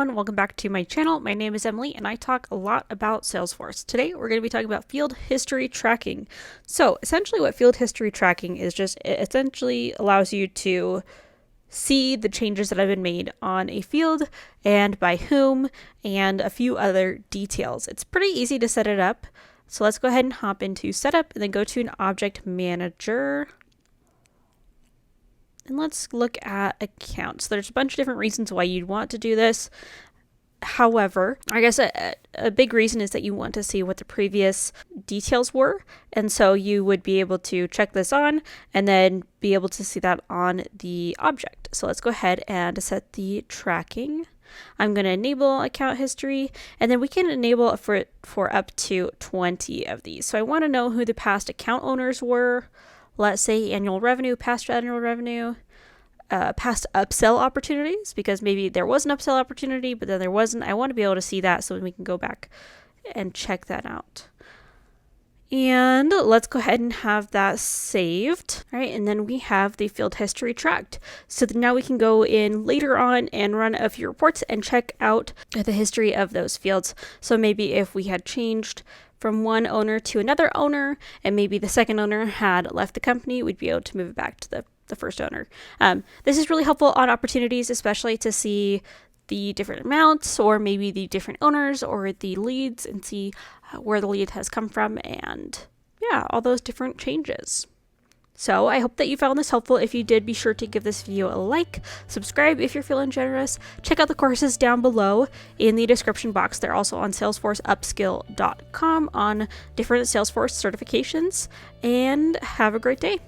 everyone, welcome back to my channel. My name is Emily and I talk a lot about Salesforce. Today we're going to be talking about field history tracking. So essentially what field history tracking is it essentially allows you to see the changes that have been made on a field and by whom and a few other details. It's pretty easy to set it up. So let's go ahead and hop into setup and then go to an object manager. And let's look at accounts. There's a bunch of different reasons why you'd want to do this. However, I guess a big reason is that you want to see what the previous details were. And so you would be able to check this on and then be able to see that on the object. So let's go ahead and set the tracking. I'm going to enable account history, and then we can enable it for up to 20 of these. So I want to know who the past account owners were. Let's say annual revenue, past annual revenue, past upsell opportunities, because maybe there was an upsell opportunity, but then there wasn't. I want to be able to see that so we can go back and check that out. And let's go ahead and have that saved. All right, and then we have the field history tracked. So now we can go in later on and run a few reports and check out the history of those fields. So maybe if we had changed from one owner to another owner, and maybe the second owner had left the company, we'd be able to move it back to the first owner. This is really helpful on opportunities, especially to see the different amounts or maybe the different owners or the leads and see where the lead has come from and yeah, all those different changes. So I hope that you found this helpful. If you did, be sure to give this video a like, subscribe if you're feeling generous, check out the courses down below in the description box. They're also on salesforceupskill.com on different Salesforce certifications, and have a great day.